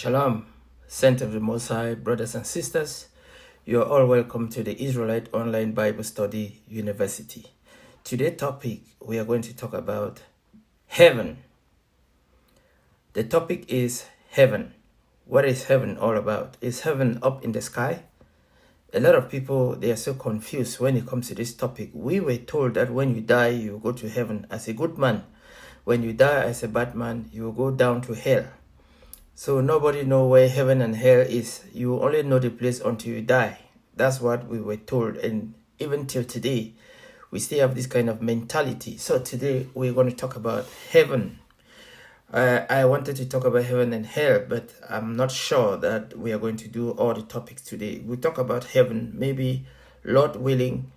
Shalom, Saint of the Most High, brothers and sisters. You are all welcome to the Israelite Online Bible Study University. Today's topic, we are going to talk about heaven. The topic is heaven. What is heaven all about? Is heaven up in the sky? A lot of people, they are so confused when it comes to this topic. We were told that when you die, you go to heaven as a good man. When you die as a bad man, you will go down to hell. So nobody know where heaven and hell is. You only know the place until you die. That's what we were told. And even till today, we still have this kind of mentality. So today we're going to talk about heaven. I wanted to talk about heaven and hell, but I'm not sure that we are going to do all the topics today. We'll talk about heaven, maybe Lord willing.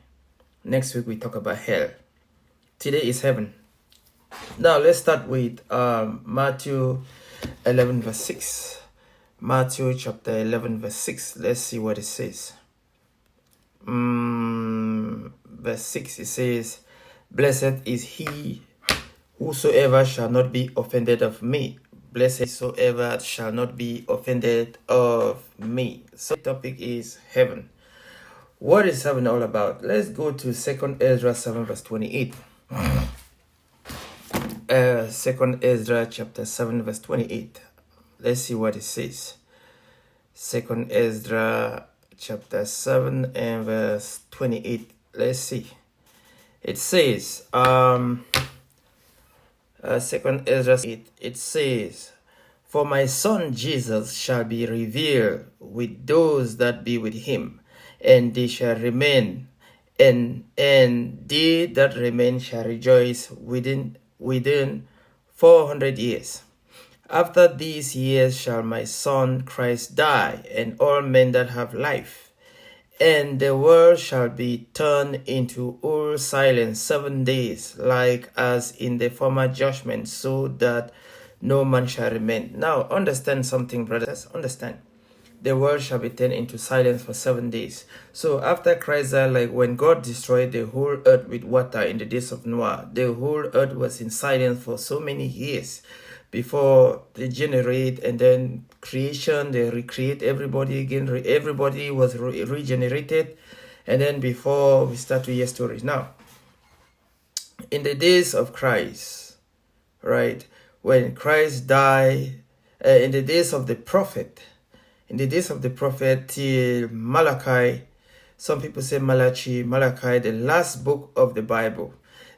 Next week we talk about hell. Today is heaven. Now let's start with Matthew 11 verse 6. Matthew chapter 11 verse 6. Let's see what it says. Verse 6, it says, "Blessed is he whosoever shall not be offended of me. Blessed whosoever shall not be offended of me." So the topic is heaven. What is heaven all about? Let's go to 2nd Ezra 7 verse 28. 2nd Ezra chapter 7 verse 28. Let's see what it says. 2nd Ezra chapter 7 and verse 28. Let's see. It says, 2nd Ezra 8, it says, "For my son Jesus shall be revealed with those that be with him, and they shall remain, and they that remain shall rejoice within 400 years. After these years shall my son Christ die, and all men that have life. And the world shall be turned into utter silence 7 days, like as in the former judgment, so that no man shall remain." Now understand something, brothers. Understand. The world shall be turned into silence for 7 days. So after Christ died, like when God destroyed the whole earth with water in the days of Noah, the whole earth was in silence for so many years before they generate, and then creation, they recreate everybody again. Everybody was regenerated, and then before we start to hear stories. Now, in the days of Christ, right, when Christ died, in the days of the prophet, till Malachi, some people say Malachi, the last book of the Bible,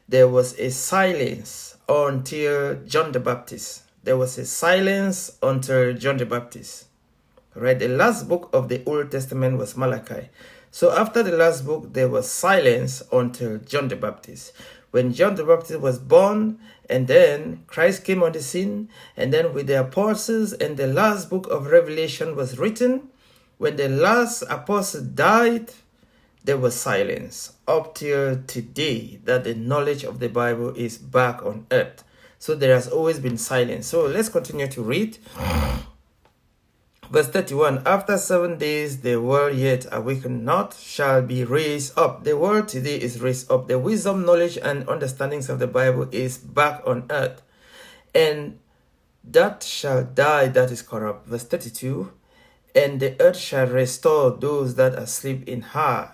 there was a silence until John the Baptist. There was a silence until John the Baptist. Right? The last book of the Old Testament was Malachi. So after the last book, there was silence until John the Baptist. When John the Baptist was born, and then Christ came on the scene, and then with the apostles, and the last book of Revelation was written, when the last apostle died, there was silence up till today that the knowledge of the Bible is back on earth. So there has always been silence. So let's continue to read. Verse 31, "After 7 days, the world yet awakened not shall be raised up." The world today is raised up. The wisdom, knowledge, and understandings of the Bible is back on earth. "And that shall die that is corrupt." Verse 32, "And the earth shall restore those that are asleep in her.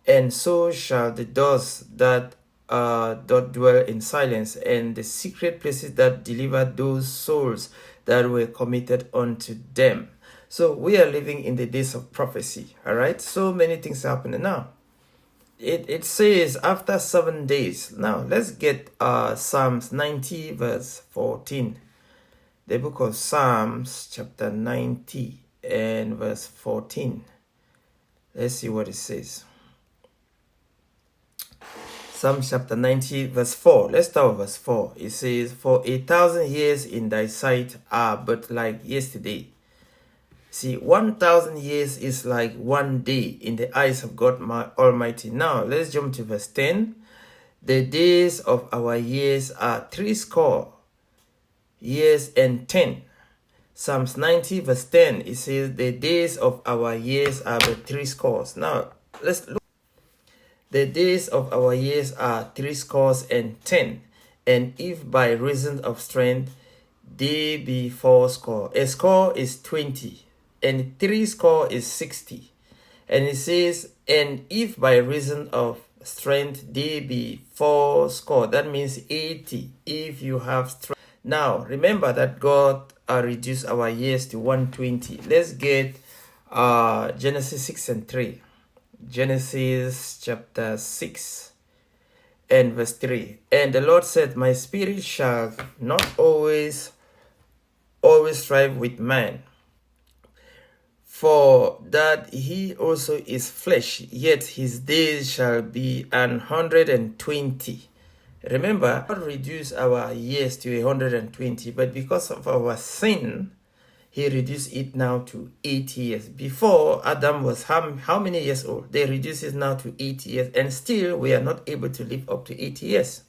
And so shall the doors that doth dwell in silence, and the secret places that deliver those souls that were committed unto them." So we are living in the days of prophecy, all right? So many things happening now. It says after 7 days. Now let's get Psalms 90 verse 14. The book of Psalms chapter 90 and verse 14. Let's see what it says. Psalm chapter 90 verse 4. Let's start with verse 4. It says, "For 1,000 years in thy sight are but like yesterday." See, 1,000 years is like 1 day in the eyes of God Almighty. Now, let's jump to verse 10. "The days of our years are 80 years and 10. Psalms 90 verse 10, it says, "The days of our years are but 80. Now, let's look. "The days of our years are 80 and 10. And if by reason of strength day be 4 score. A score is 20, and 3 score is 60. And it says, and if by reason of strength they be 4 score, that means 80 if you have strength. Now remember that God reduced our years to 120. Let's get Genesis 6 and 3. Genesis chapter 6 and verse 3. And the Lord said, my spirit shall not always strive with man, for that he also is flesh, yet his days shall be 120. Remember, God reduced our years to 120, but because of our sin, he reduced it now to 80 years. Before, Adam was how many years old? They reduced it now to 80 years, and still we are not able to live up to 80 years.